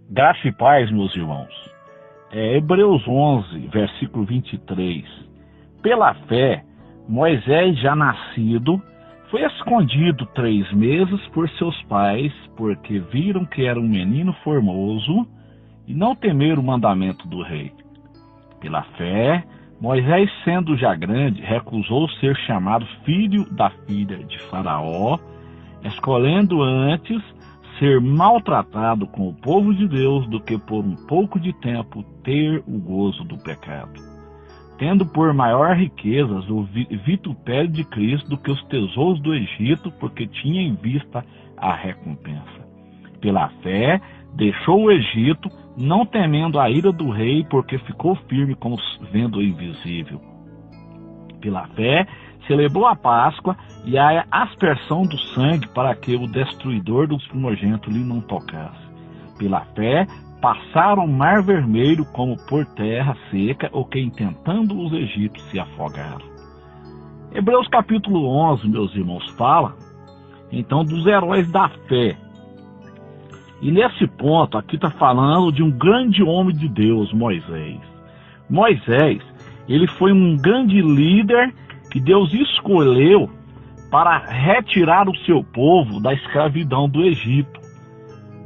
Graça e paz, meus irmãos. Hebreus 11, versículo 23. Pela fé, Moisés, já nascido, foi escondido 3 meses por seus pais, porque viram que era um menino formoso e não temeram o mandamento do rei. Pela fé, Moisés, sendo já grande, recusou ser chamado filho da filha de Faraó, escolhendo antes ser maltratado com o povo de Deus do que por um pouco de tempo ter o gozo do pecado, tendo por maior riquezas o vitupério de Cristo do que os tesouros do Egito, porque tinha em vista a recompensa. Pela fé, deixou o Egito, não temendo a ira do rei, porque ficou firme como vendo o invisível. Pela fé, celebrou a Páscoa e a aspersão do sangue, para que o destruidor dos primogênitos lhe não tocasse. Pela fé, passaram o mar vermelho como por terra seca, ou que intentando os egípcios se afogaram. Hebreus capítulo 11, meus irmãos, fala então dos heróis da fé. E nesse ponto aqui está falando de um grande homem de Deus, Moisés. Moisés, ele foi um grande líder que Deus escolheu para retirar o seu povo da escravidão do Egito.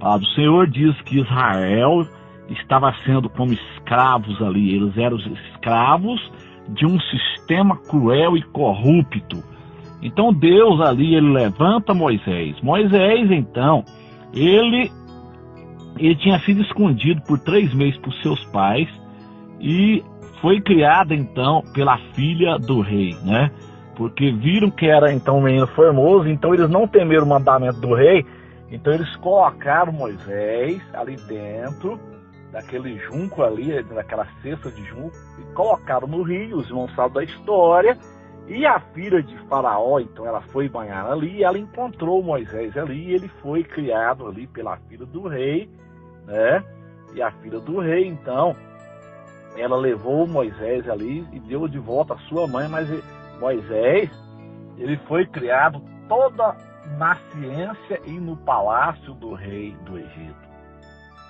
O Senhor diz que Israel estava sendo como escravos ali, eles eram escravos de um sistema cruel e corrupto. Então Deus ali, ele levanta Moisés. Moisés, então, ele tinha sido escondido por 3 meses por seus pais e foi criado então pela filha do rei, né? Porque viram que era então um menino formoso, então eles não temeram o mandamento do rei, então eles colocaram Moisés ali dentro daquele junco ali, daquela cesta de junco, e colocaram no rio. Os irmãos sabem da história. E a filha de Faraó, então, ela foi banhar ali e ela encontrou Moisés ali, e ele foi criado ali pela filha do rei, né? E a filha do rei, então, ela levou Moisés ali e deu de volta a sua mãe, mas Moisés, ele foi criado toda na ciência e no palácio do rei do Egito.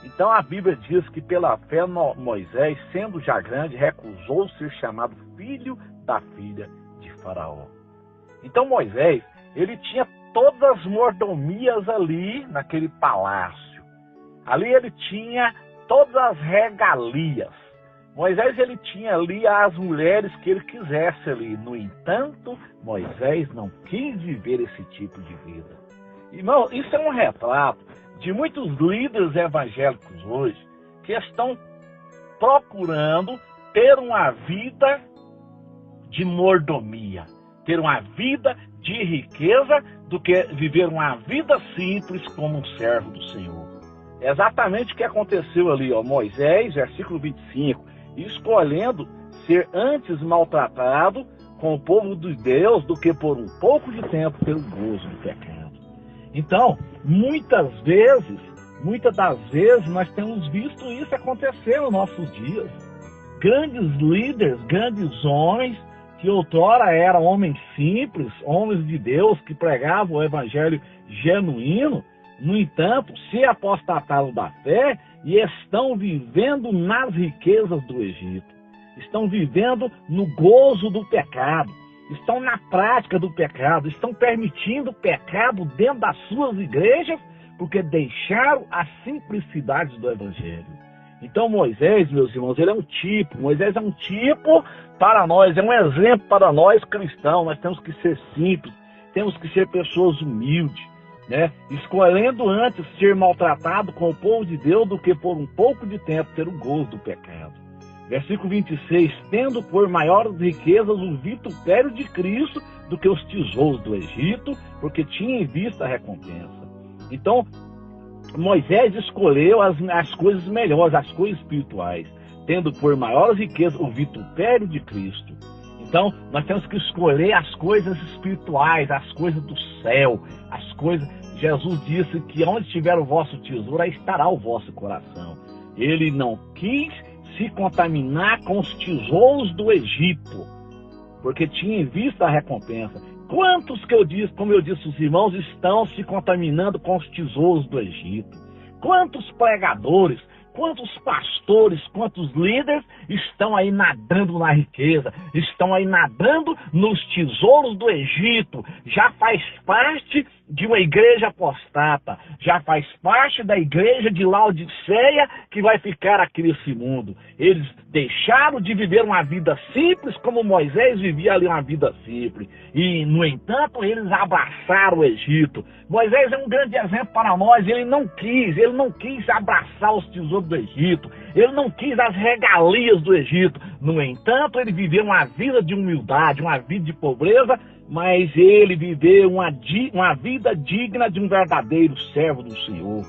Então a Bíblia diz que pela fé Moisés, sendo já grande, recusou ser chamado filho da filha de Faraó. Então Moisés, ele tinha todas as mordomias ali naquele palácio. Ali ele tinha todas as regalias. Moisés, ele tinha ali as mulheres que ele quisesse ali. No entanto, Moisés não quis viver esse tipo de vida. Irmão, isso é um retrato de muitos líderes evangélicos hoje que estão procurando ter uma vida de mordomia, ter uma vida de riqueza, do que viver uma vida simples como um servo do Senhor. É exatamente o que aconteceu ali, ó, Moisés, versículo 25, escolhendo ser antes maltratado com o povo de Deus do que por um pouco de tempo ter o gozo do pecado. Então, muitas das vezes, nós temos visto isso acontecer nos nossos dias. Grandes líderes, grandes homens, que outrora eram homens simples, homens de Deus, que pregavam o evangelho genuíno, no entanto, se apostataram da fé e estão vivendo nas riquezas do Egito. Estão vivendo no gozo do pecado. Estão na prática do pecado. Estão permitindo o pecado dentro das suas igrejas, porque deixaram a simplicidade do evangelho. Então Moisés, meus irmãos, ele é um tipo. Moisés é um tipo para nós, é um exemplo para nós cristãos. Nós temos que ser simples, temos que ser pessoas humildes, né? Escolhendo antes ser maltratado com o povo de Deus do que por um pouco de tempo ter o gozo do pecado. Versículo 26, tendo por maiores riquezas o vitupério de Cristo do que os tesouros do Egito, porque tinha em vista a recompensa. Então, Moisés escolheu as coisas melhores, as coisas espirituais, tendo por maiores riquezas o vitupério de Cristo. Então, nós temos que escolher as coisas espirituais, as coisas do céu, as coisas... Jesus disse que onde estiver o vosso tesouro, aí estará o vosso coração. Ele não quis se contaminar com os tesouros do Egito, porque tinha em vista a recompensa. Quantos que eu disse, como eu disse, os irmãos estão se contaminando com os tesouros do Egito? Quantos pregadores, quantos pastores, quantos líderes estão aí nadando na riqueza, estão aí nadando nos tesouros do Egito, já faz parte de uma igreja apostata, já faz parte da igreja de Laodiceia que vai ficar aqui nesse mundo. Eles deixaram de viver uma vida simples como Moisés vivia ali uma vida simples. E, no entanto, eles abraçaram o Egito. Moisés é um grande exemplo para nós. Ele não quis abraçar os tesouros do Egito. Ele não quis as regalias do Egito. No entanto, ele viveu uma vida de humildade, uma vida de pobreza, mas ele viveu uma vida digna de um verdadeiro servo do Senhor.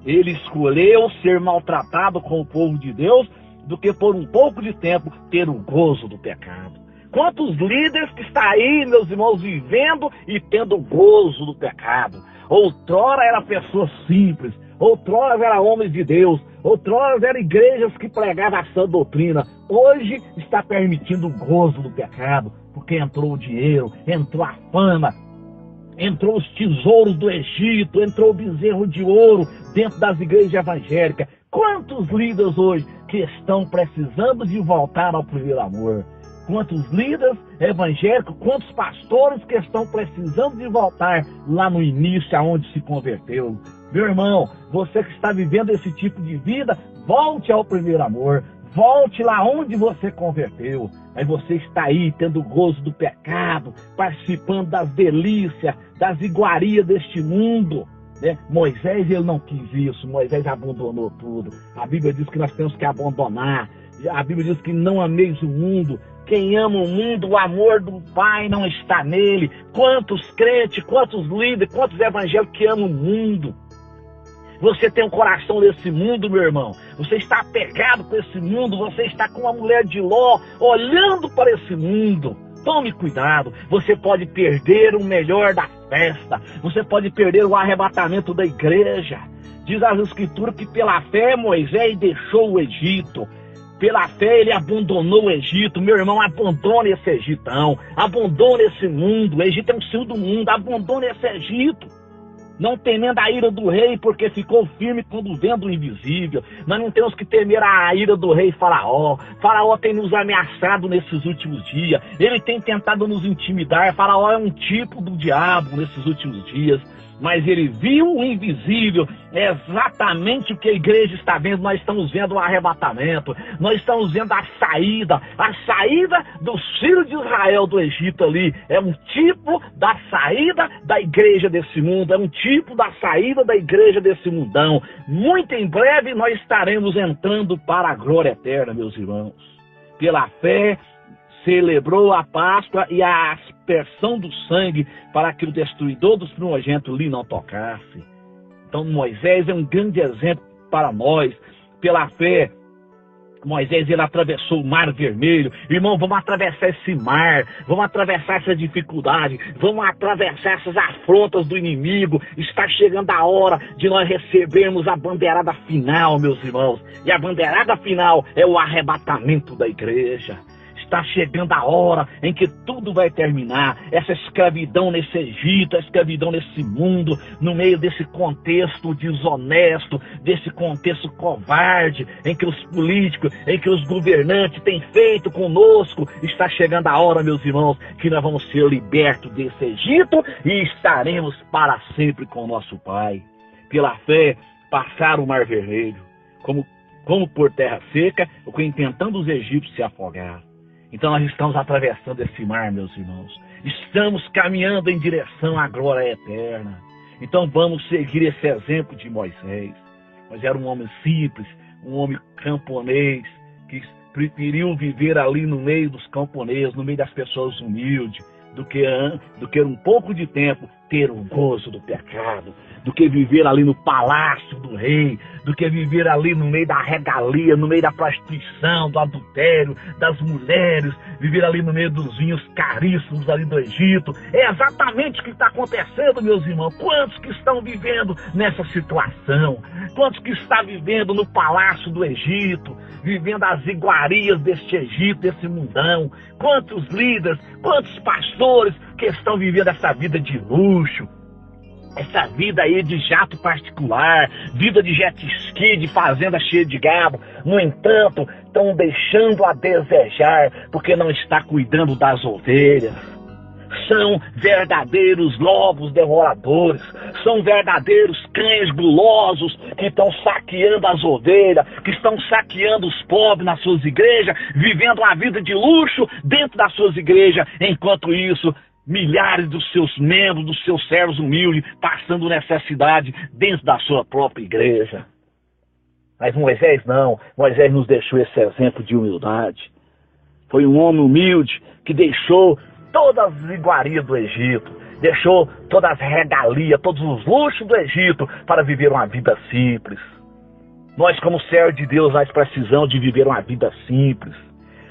Ele escolheu ser maltratado com o povo de Deus do que por um pouco de tempo ter o gozo do pecado. Quantos líderes que estão aí, meus irmãos, vivendo e tendo o gozo do pecado. Outrora era pessoas simples, outrora era homens de Deus, outrora eram igrejas que pregavam a sã doutrina. Hoje está permitindo o gozo do pecado, porque entrou o dinheiro, entrou a fama, entrou os tesouros do Egito, entrou o bezerro de ouro dentro das igrejas evangélicas. Quantos líderes hoje que estão precisando de voltar ao primeiro amor? Quantos líderes evangélicos, quantos pastores que estão precisando de voltar lá no início aonde se converteu? Meu irmão, você que está vivendo esse tipo de vida, volte ao primeiro amor. Volte lá onde você converteu. Aí você está aí tendo gozo do pecado, participando das delícias, das iguarias deste mundo. Né? Moisés, ele não quis isso. Moisés abandonou tudo. A Bíblia diz que nós temos que abandonar. A Bíblia diz que não ameis o mundo. Quem ama o mundo, o amor do Pai não está nele. Quantos crentes, quantos líderes, quantos evangélicos que amam o mundo. Você tem um coração desse mundo, meu irmão. Você está apegado com esse mundo. Você está com a mulher de Ló, olhando para esse mundo. Tome cuidado. Você pode perder o melhor da festa. Você pode perder o arrebatamento da igreja. Diz as Escrituras que pela fé Moisés deixou o Egito. Pela fé ele abandonou o Egito. Meu irmão, abandone esse Egitão. Abandone esse mundo. O Egito é um senhor do mundo. Abandone esse Egito. Não temendo a ira do rei, porque ficou firme quando vendo o invisível. Nós não temos que temer a ira do rei Faraó. Faraó tem nos ameaçado nesses últimos dias. Ele tem tentado nos intimidar. Faraó é um tipo do diabo nesses últimos dias. Mas ele viu o invisível, é exatamente o que a igreja está vendo. Nós estamos vendo o arrebatamento, nós estamos vendo a saída dos filhos de Israel do Egito ali. É um tipo da saída da igreja desse mundo, é um tipo da saída da igreja desse mundão. Muito em breve nós estaremos entrando para a glória eterna, meus irmãos. Pela fé, celebrou a Páscoa e a aspersão do sangue para que o destruidor dos primogênitos lhe não tocasse. Então Moisés é um grande exemplo para nós. Pela fé, Moisés ele atravessou o Mar Vermelho. Irmão, vamos atravessar esse mar, vamos atravessar essa dificuldade, vamos atravessar essas afrontas do inimigo. Está chegando a hora de nós recebermos a bandeirada final, meus irmãos. E a bandeirada final é o arrebatamento da igreja. Está chegando a hora em que tudo vai terminar. Essa escravidão nesse Egito, a escravidão nesse mundo, no meio desse contexto desonesto, desse contexto covarde, em que os políticos, em que os governantes têm feito conosco. Está chegando a hora, meus irmãos, que nós vamos ser libertos desse Egito e estaremos para sempre com o nosso Pai. Pela fé, passar o Mar Vermelho, como por terra seca, tentando os egípcios se afogar. Então nós estamos atravessando esse mar, meus irmãos. Estamos caminhando em direção à glória eterna. Então vamos seguir esse exemplo de Moisés. Mas era um homem simples, um homem camponês, que preferiu viver ali no meio dos camponeses, no meio das pessoas humildes, do que um pouco de tempo ter o gozo do pecado, do que viver ali no palácio do rei, do que viver ali no meio da regalia, no meio da prostituição, do adultério, das mulheres, viver ali no meio dos vinhos caríssimos ali do Egito. É exatamente o que está acontecendo, meus irmãos. Quantos que estão vivendo nessa situação? Quantos que estão vivendo no palácio do Egito, vivendo as iguarias deste Egito, desse mundão? Quantos líderes, quantos pastores que estão vivendo essa vida de luxo, essa vida aí de jato particular, vida de jet ski, de fazenda cheia de gado. No entanto, estão deixando a desejar, porque não está cuidando das ovelhas. São verdadeiros lobos devoradores, são verdadeiros cães gulosos que estão saqueando as ovelhas, que estão saqueando os pobres nas suas igrejas, vivendo uma vida de luxo dentro das suas igrejas. Enquanto isso, milhares dos seus membros, dos seus servos humildes, passando necessidade dentro da sua própria igreja. Mas Moisés não. Moisés nos deixou esse exemplo de humildade. Foi um homem humilde que deixou todas as iguarias do Egito, deixou todas as regalias, todos os luxos do Egito para viver uma vida simples. Nós, como servos de Deus, nós precisamos de viver uma vida simples.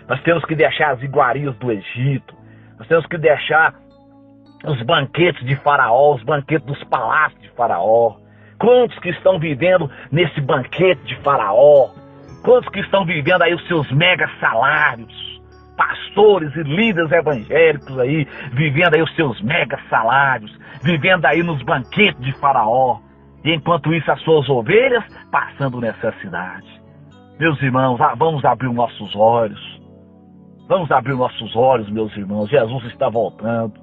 Nós temos que deixar as iguarias do Egito. Nós temos que deixar os banquetes de Faraó, os banquetes dos palácios de Faraó. Quantos que estão vivendo nesse banquete de Faraó? Quantos que estão vivendo aí os seus mega salários? Pastores e líderes evangélicos aí, vivendo aí os seus mega salários, vivendo aí nos banquetes de Faraó. E enquanto isso, as suas ovelhas passando necessidade. Meus irmãos, vamos abrir os nossos olhos. Vamos abrir os nossos olhos, meus irmãos. Jesus está voltando.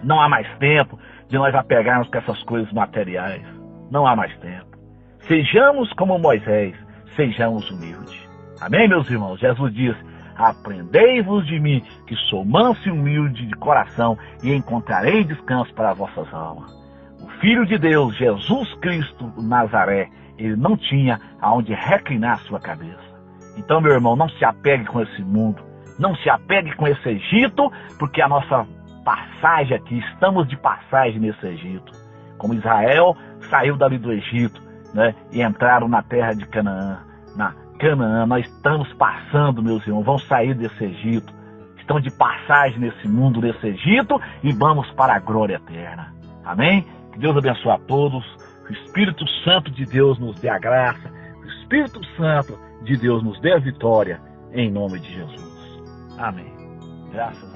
Não há mais tempo de nós apegarmos com essas coisas materiais. Não há mais tempo. Sejamos como Moisés, sejamos humildes. Amém, meus irmãos? Jesus diz: aprendei-vos de mim, que sou manso e humilde de coração, e encontrarei descanso para as vossas almas. O Filho de Deus, Jesus Cristo o Nazaré, ele não tinha aonde reclinar sua cabeça. Então, meu irmão, não se apegue com esse mundo, não se apegue com esse Egito, porque a nossa passagem aqui, estamos de passagem nesse Egito. Como Israel saiu dali do Egito, né, e entraram na terra de Canaã, nós estamos passando, meus irmãos, vamos sair desse Egito, estamos de passagem nesse mundo, nesse Egito, e vamos para a glória eterna. Amém? Que Deus abençoe a todos, que o Espírito Santo de Deus nos dê a graça, que o Espírito Santo de Deus nos dê a vitória, em nome de Jesus. Amém. Graças a Deus.